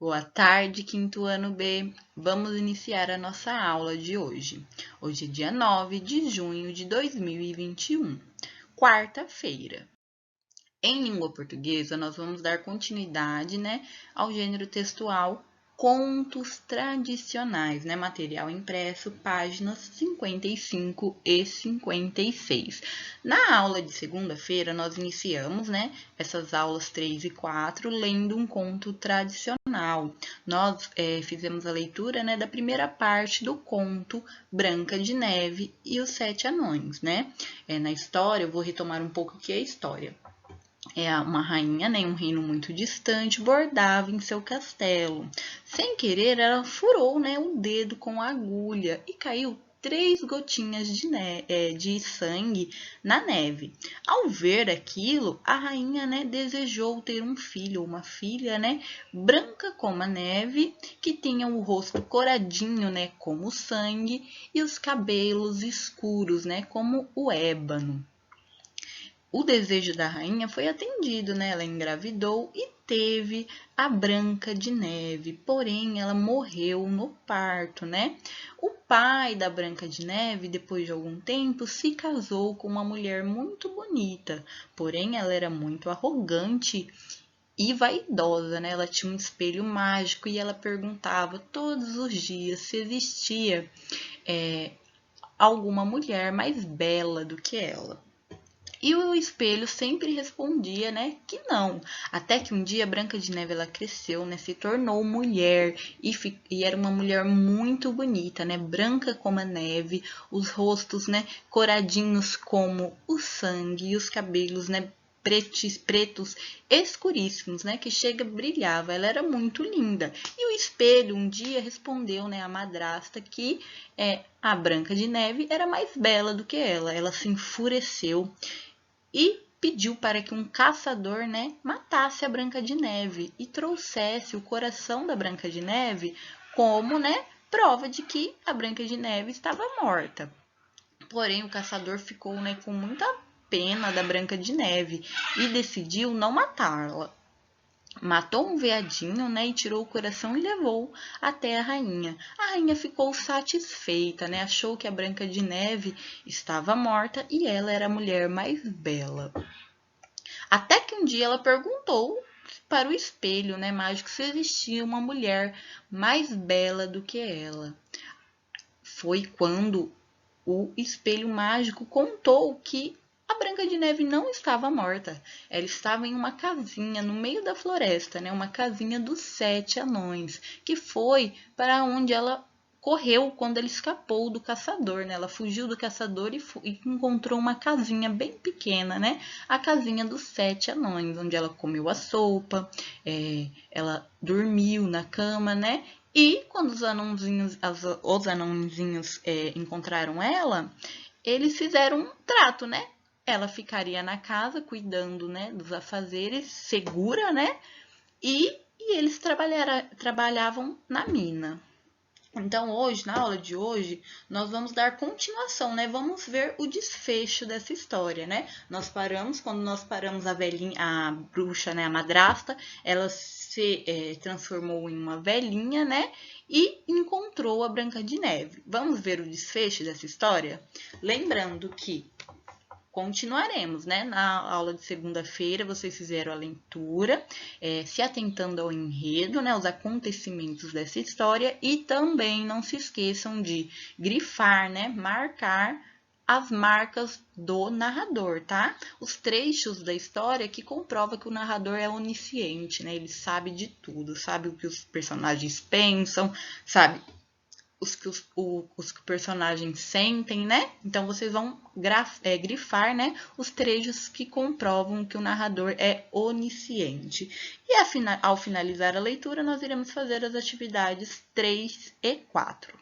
Boa tarde, quinto ano B. Vamos iniciar a nossa aula de hoje. Hoje é dia 9 de junho de 2021, quarta-feira. Em língua portuguesa, nós vamos dar continuidade, ao gênero textual contos tradicionais, material impresso, páginas 55 e 56. Na aula de segunda-feira, nós iniciamos, essas aulas 3 e 4, lendo um conto tradicional. Nós fizemos a leitura, da primeira parte do conto Branca de Neve e os Sete Anões, na história, eu vou retomar um pouco aqui a história. Uma rainha, em um reino muito distante, bordava em seu castelo. Sem querer, ela furou, o dedo com a agulha e caiu 3 gotinhas de sangue na neve. Ao ver aquilo, a rainha, desejou ter um filho ou uma filha, branca como a neve, que tinha o rosto coradinho, como o sangue, e os cabelos escuros, como o ébano. O desejo da rainha foi atendido, Ela engravidou e teve a Branca de Neve, porém ela morreu no parto, O pai da Branca de Neve, depois de algum tempo, se casou com uma mulher muito bonita, porém ela era muito arrogante e vaidosa, Ela tinha um espelho mágico e ela perguntava todos os dias se existia alguma mulher mais bela do que ela. E o espelho sempre respondia, que não. Até que um dia a Branca de Neve ela cresceu, se tornou mulher e era uma mulher muito bonita, branca como a neve, os rostos, coradinhos como o sangue e os cabelos, pretos escuríssimos, que chega brilhava. Ela era muito linda. E o espelho um dia respondeu, à madrasta que a Branca de Neve era mais bela do que ela. Ela se enfureceu e pediu para que um caçador, matasse a Branca de Neve e trouxesse o coração da Branca de Neve como, prova de que a Branca de Neve estava morta. Porém, o caçador ficou, com muita pena da Branca de Neve e decidiu não matá-la. Matou um veadinho, e tirou o coração e levou até a rainha. A rainha ficou satisfeita, Achou que a Branca de Neve estava morta e ela era a mulher mais bela. Até que um dia ela perguntou para o espelho, mágico, se existia uma mulher mais bela do que ela. Foi quando o espelho mágico contou que a Branca de Neve não estava morta. Ela estava em uma casinha no meio da floresta, uma casinha dos 7 anões, que foi para onde ela correu quando ela escapou do caçador, Ela fugiu do caçador e encontrou uma casinha bem pequena, A casinha dos 7 anões, onde ela comeu a sopa, ela dormiu na cama, E quando os anãozinhos encontraram ela, eles fizeram um trato, Ela ficaria na casa cuidando, dos afazeres, segura, E eles trabalhavam na mina. Então, hoje, na aula de hoje, nós vamos dar continuação, Vamos ver o desfecho dessa história, Quando nós paramos a velhinha, a bruxa, a madrasta, ela se transformou em uma velhinha, E encontrou a Branca de Neve. Vamos ver o desfecho dessa história? Lembrando que continuaremos, Na aula de segunda-feira, vocês fizeram a leitura, se atentando ao enredo, os acontecimentos dessa história e também não se esqueçam de grifar, marcar as marcas do narrador, tá? Os trechos da história que comprova que o narrador é onisciente, Ele sabe de tudo, sabe o que os personagens pensam, sabe os que os personagens sentem, Então, vocês vão grifar, os trechos que comprovam que o narrador é onisciente. E ao finalizar a leitura, nós iremos fazer as atividades 3 e 4.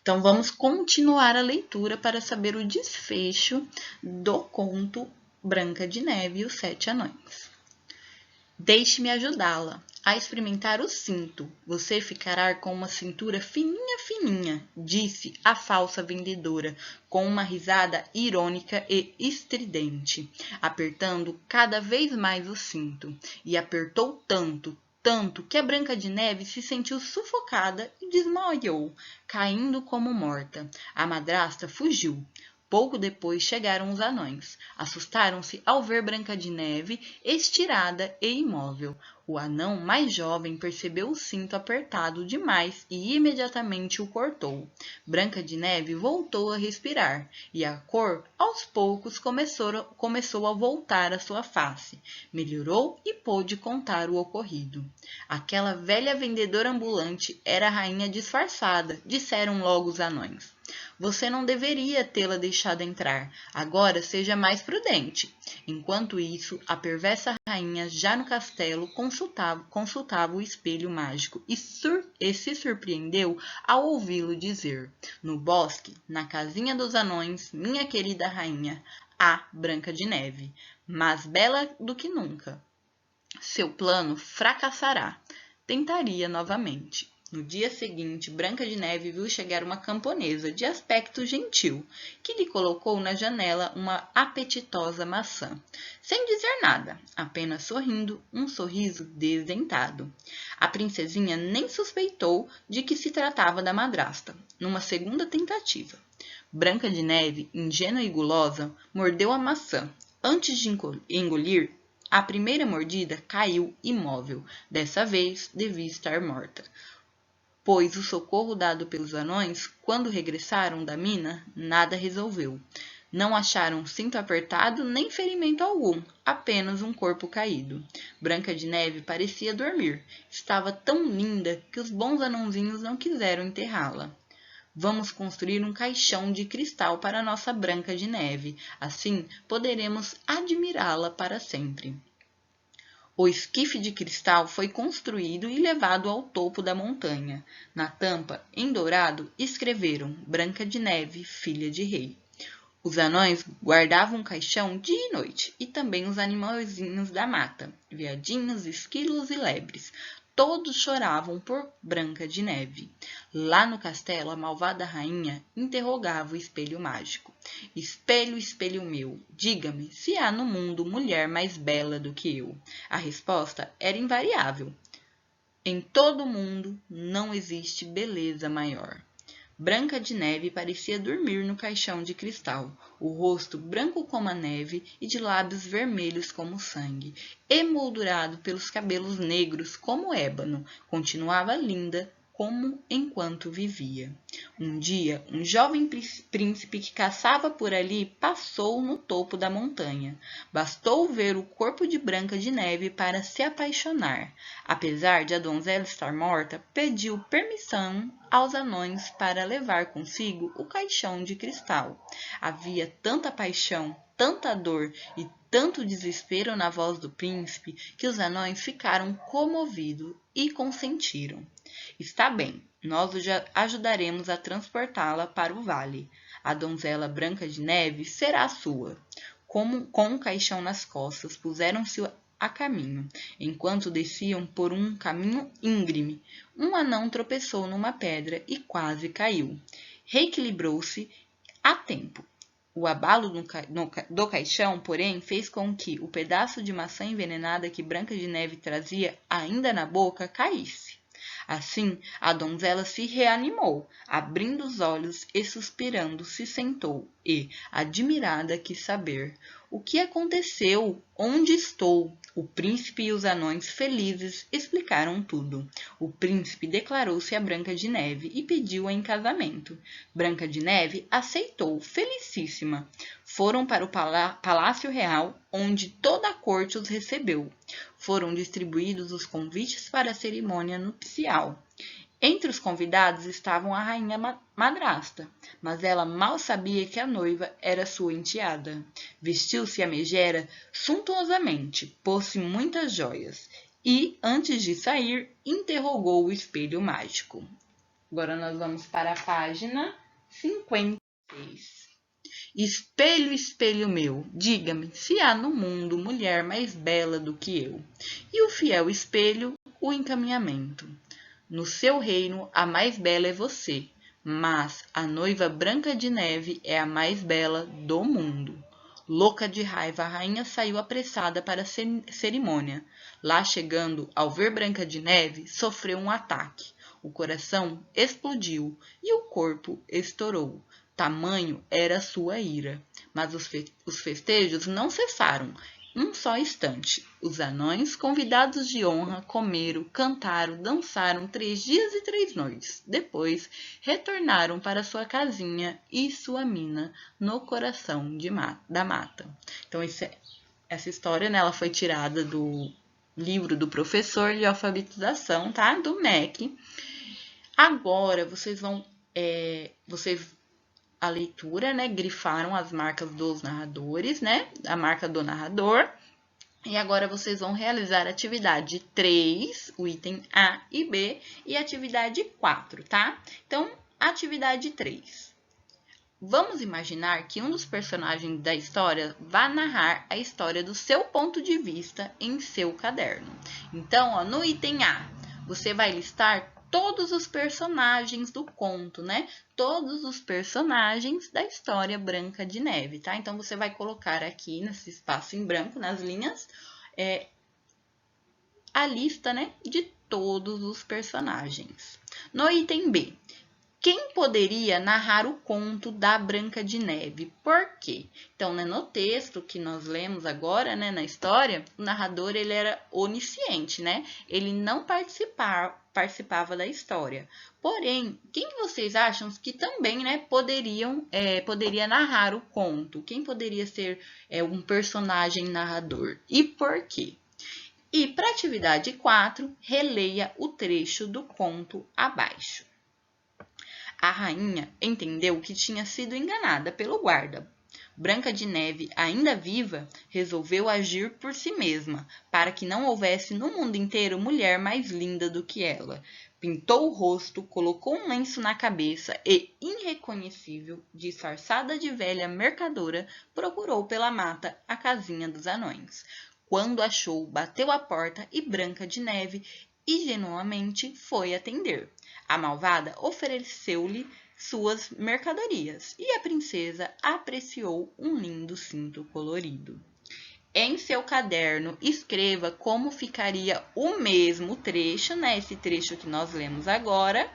Então, vamos continuar a leitura para saber o desfecho do conto Branca de Neve e os 7 Anões. Deixe-me ajudá-la a experimentar o cinto. Você ficará com uma cintura fininha, fininha, disse a falsa vendedora, com uma risada irônica e estridente, apertando cada vez mais o cinto. E apertou tanto tanto que a Branca de Neve se sentiu sufocada e desmaiou, caindo como morta. A madrasta fugiu. Pouco depois chegaram os anões. Assustaram-se ao ver Branca de Neve estirada e imóvel. O anão mais jovem percebeu o cinto apertado demais e imediatamente o cortou. Branca de Neve voltou a respirar e a cor, aos poucos, começou a voltar à sua face. Melhorou e pôde contar o ocorrido. Aquela velha vendedora ambulante era a rainha disfarçada, disseram logo os anões. Você não deveria tê-la deixado entrar. Agora seja mais prudente. Enquanto isso, a perversa rainha, já no castelo, consultava o espelho mágico e se surpreendeu ao ouvi-lo dizer: no bosque, na casinha dos anões, minha querida rainha, há Branca de Neve, mais bela do que nunca. Seu plano fracassará. Tentaria novamente. No dia seguinte, Branca de Neve viu chegar uma camponesa de aspecto gentil, que lhe colocou na janela uma apetitosa maçã, sem dizer nada, apenas sorrindo, um sorriso desdentado. A princesinha nem suspeitou de que se tratava da madrasta. Numa segunda tentativa, Branca de Neve, ingênua e gulosa, mordeu a maçã. Antes de engolir, a primeira mordida caiu imóvel. Dessa vez, devia estar morta, pois o socorro dado pelos anões, quando regressaram da mina, nada resolveu. Não acharam cinto apertado nem ferimento algum, apenas um corpo caído. Branca de Neve parecia dormir. Estava tão linda que os bons anãozinhos não quiseram enterrá-la. Vamos construir um caixão de cristal para nossa Branca de Neve. Assim, poderemos admirá-la para sempre. O esquife de cristal foi construído e levado ao topo da montanha. Na tampa, em dourado, escreveram Branca de Neve, filha de rei. Os anões guardavam o caixão dia e noite, e também os animaizinhos da mata, veadinhos, esquilos e lebres. Todos choravam por Branca de Neve. Lá no castelo, a malvada rainha interrogava o espelho mágico. Espelho, espelho meu, diga-me se há no mundo mulher mais bela do que eu. A resposta era invariável. Em todo o mundo não existe beleza maior. Branca de Neve parecia dormir no caixão de cristal, o rosto branco como a neve e de lábios vermelhos como sangue, emoldurado pelos cabelos negros como ébano, continuava linda como enquanto vivia. Um dia, um jovem príncipe que caçava por ali passou no topo da montanha. Bastou ver o corpo de Branca de Neve para se apaixonar. Apesar de a donzela estar morta, pediu permissão aos anões para levar consigo o caixão de cristal. Havia tanta paixão, tanta dor e tanto desespero na voz do príncipe que os anões ficaram comovidos e consentiram. Está bem, nós o ajudaremos a transportá-la para o vale. A donzela Branca de Neve será sua. Com um caixão nas costas, puseram-se a caminho. Enquanto desciam por um caminho íngreme, um anão tropeçou numa pedra e quase caiu. Reequilibrou-se a tempo. O abalo do caixão, porém, fez com que o pedaço de maçã envenenada que Branca de Neve trazia ainda na boca caísse. Assim, a donzela se reanimou, abrindo os olhos e suspirando, se sentou e, admirada, quis saber: o que aconteceu? Onde estou? O príncipe e os anões felizes explicaram tudo. O príncipe declarou-se a Branca de Neve e pediu-a em casamento. Branca de Neve aceitou, felicíssima. Foram para o Palácio Real, onde toda a corte os recebeu. Foram distribuídos os convites para a cerimônia nupcial. Entre os convidados estavam a rainha madrasta, mas ela mal sabia que a noiva era sua enteada. Vestiu-se a megera suntuosamente, pôs-se muitas joias e, antes de sair, interrogou o espelho mágico. Agora nós vamos para a página 56. Espelho, espelho meu, diga-me se há no mundo mulher mais bela do que eu. E o fiel espelho, o encaminhamento. No seu reino, a mais bela é você, mas a noiva Branca de Neve é a mais bela do mundo. Louca de raiva, a rainha saiu apressada para a cerimônia. Lá chegando, ao ver Branca de Neve, sofreu um ataque. O coração explodiu e o corpo estourou. Tamanho era sua ira. Mas os festejos não cessaram. Um só instante. Os anões, convidados de honra, comeram, cantaram, dançaram 3 dias e 3 noites. Depois, retornaram para sua casinha e sua mina no coração da mata. Então, essa história, né, ela foi tirada do livro do professor de alfabetização, tá? Do MEC. Agora, vocês vão... a leitura, né? Grifaram as marcas dos narradores, né? A marca do narrador. E agora vocês vão realizar a atividade 3, o item A e B, e a atividade 4, tá? Então, atividade 3. Vamos imaginar que um dos personagens da história vá narrar a história do seu ponto de vista em seu caderno. Então, ó, no item A, você vai listar todos os personagens do conto, né? Todos os personagens da história Branca de Neve, tá? Então, você vai colocar aqui nesse espaço em branco, nas linhas, a lista, né, de todos os personagens. No item B, quem poderia narrar o conto da Branca de Neve? Por quê? Então, né, no texto que nós lemos agora, né, na história, o narrador ele era onisciente, né? Ele não participava da história. Porém, quem vocês acham que também, né, poderia narrar o conto? Quem poderia ser um personagem narrador? E por quê? E para a atividade 4, releia o trecho do conto abaixo. A rainha entendeu que tinha sido enganada pelo guarda. Branca de Neve, ainda viva, resolveu agir por si mesma, para que não houvesse no mundo inteiro mulher mais linda do que ela. Pintou o rosto, colocou um lenço na cabeça e, irreconhecível, disfarçada de velha mercadora, procurou pela mata a casinha dos anões. Quando achou, bateu à porta e Branca de Neve ingenuamente foi atender. A malvada ofereceu-lhe suas mercadorias e a princesa apreciou um lindo cinto colorido. Em seu caderno, escreva como ficaria o mesmo trecho, né? Esse trecho que nós lemos agora,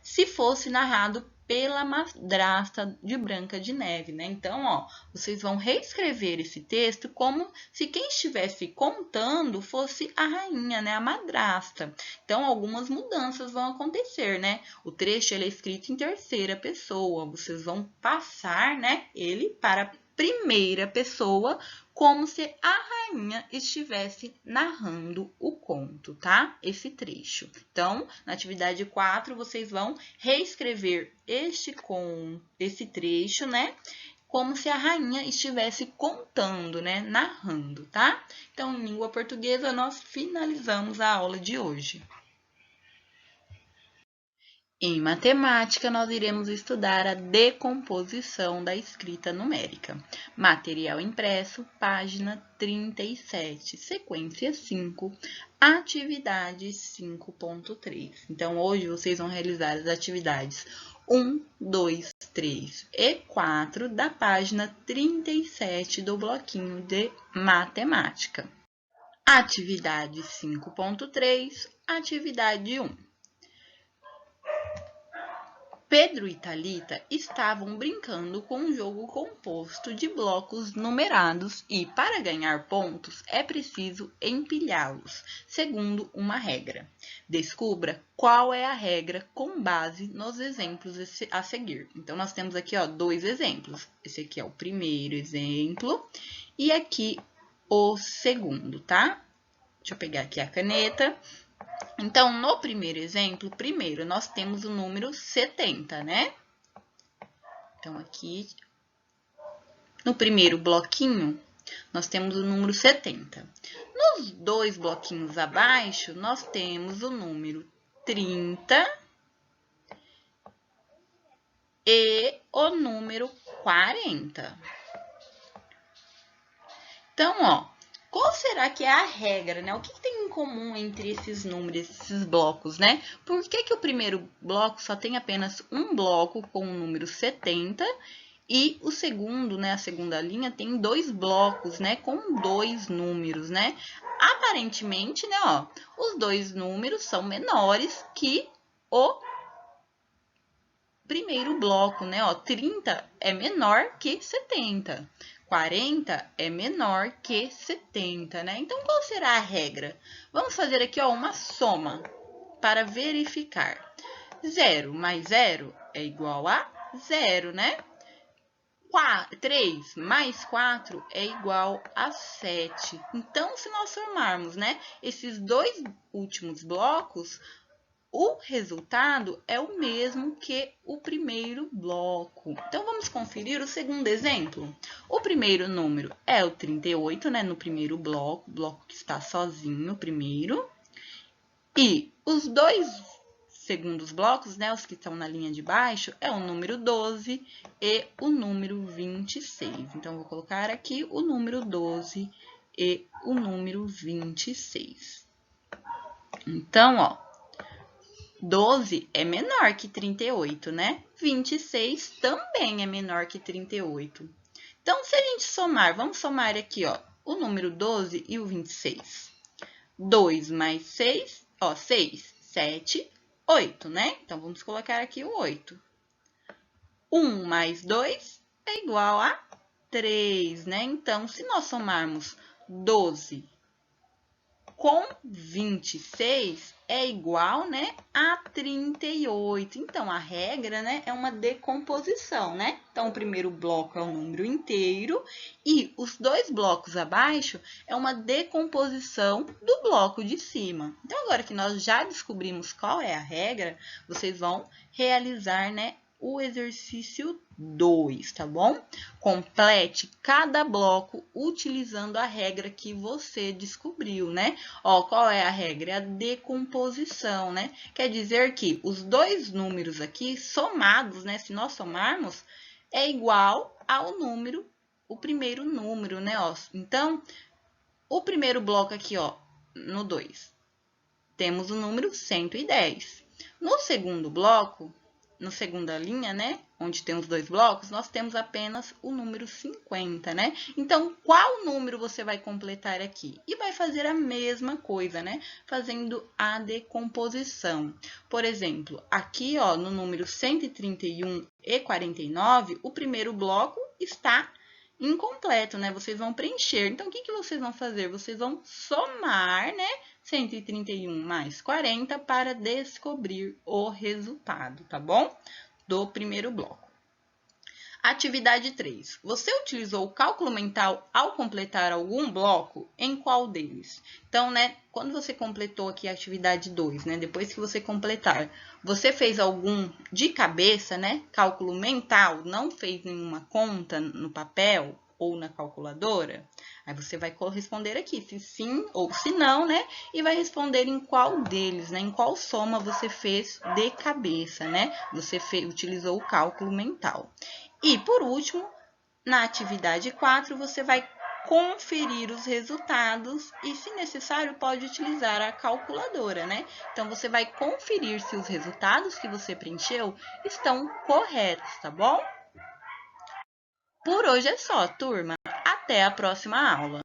se fosse narrado pela madrasta de Branca de Neve, né? Então, ó, vocês vão reescrever esse texto como se quem estivesse contando fosse a rainha, né? A madrasta. Então, algumas mudanças vão acontecer, né? O trecho ele é escrito em terceira pessoa. Vocês vão passar, né, ele para a primeira pessoa, como se a rainha estivesse narrando o conto, tá? Esse trecho. Então, na atividade 4, vocês vão reescrever esse trecho, né? Como se a rainha estivesse contando, né? Narrando, tá? Então, em língua portuguesa, nós finalizamos a aula de hoje. Em matemática, nós iremos estudar a decomposição da escrita numérica. Material impresso, página 37, sequência 5, atividade 5.3. Então, hoje vocês vão realizar as atividades 1, 2, 3 e 4 da página 37 do bloquinho de matemática. Atividade 5.3, atividade 1. Pedro e Thalita estavam brincando com um jogo composto de blocos numerados e, para ganhar pontos, é preciso empilhá-los, segundo uma regra. Descubra qual é a regra com base nos exemplos a seguir. Então, nós temos aqui, ó, 2 exemplos. Esse aqui é o primeiro exemplo e aqui o segundo, tá? Deixa eu pegar aqui a caneta. Então, no primeiro exemplo, primeiro nós temos o número 70, né? Então, aqui, no primeiro bloquinho, nós temos o número 70. Nos 2 bloquinhos abaixo, nós temos o número 30 e o número 40. Então, ó, qual será que é a regra, né? O que tem em comum entre esses números, esses blocos, né? Por que o primeiro bloco só tem apenas um bloco com o número 70 E o segundo, né, a segunda linha tem 2 blocos, né, com 2 números, né? Aparentemente, né, ó, os 2 números são menores que o primeiro bloco, né? Ó, 30 é menor que 70. 40 é menor que 70, né? Então, qual será a regra? Vamos fazer aqui, ó, uma soma para verificar. 0 mais 0 é igual a 0, né? 3 mais 4 é igual a 7. Então, se nós somarmos, né, esses 2 últimos blocos, o resultado é o mesmo que o primeiro bloco. Então, vamos conferir o segundo exemplo. O primeiro número é o 38, né, no primeiro bloco, o bloco que está sozinho, primeiro. E os 2 segundos blocos, né, os que estão na linha de baixo, é o número 12 e o número 26. Então, vou colocar aqui o número 12 e o número 26. Então, ó, 12 é menor que 38, né? 26 também é menor que 38. Então, se a gente somar, vamos somar aqui, ó, o número 12 e o 26. 2 mais 6, ó, 6, 7, 8, né? Então, vamos colocar aqui o 8. 1 mais 2 é igual a 3, né? Então, se nós somarmos 12 com 26 é igual, né, a 38. Então, a regra, né, é uma decomposição, né? Então, o primeiro bloco é o número inteiro e os 2 blocos abaixo é uma decomposição do bloco de cima. Então, agora que nós já descobrimos qual é a regra, vocês vão realizar, né, o exercício 2, tá bom? Complete cada bloco utilizando a regra que você descobriu, né? Ó, qual é a regra? A decomposição, né? Quer dizer que os 2 números aqui somados, né? Se nós somarmos, é igual ao número, o primeiro número, né? Ó, então, o primeiro bloco aqui, ó, no 2, temos o número 110. No segundo bloco, na segunda linha, né, onde tem os 2 blocos, nós temos apenas o número 50, né? Então, qual número você vai completar aqui? E vai fazer a mesma coisa, né? Fazendo a decomposição. Por exemplo, aqui, ó, no número 131 e 49, o primeiro bloco está incompleto, né? Vocês vão preencher. Então, o que que vocês vão fazer? Vocês vão somar, né? 131 mais 40 para descobrir o resultado, tá bom? Do primeiro bloco. Atividade 3. Você utilizou o cálculo mental ao completar algum bloco? Em qual deles? Então, né, quando você completou aqui a atividade 2, né, depois que você completar, você fez algum de cabeça, né, cálculo mental, não fez nenhuma conta no papel ou na calculadora? Aí você vai corresponder aqui, se sim ou se não, né? E vai responder em qual deles, né? Em qual soma você fez de cabeça, né? Você utilizou o cálculo mental. E, por último, na atividade 4, você vai conferir os resultados e, se necessário, pode utilizar a calculadora, né? Então, você vai conferir se os resultados que você preencheu estão corretos, tá bom? Por hoje é só, turma. Até a próxima aula.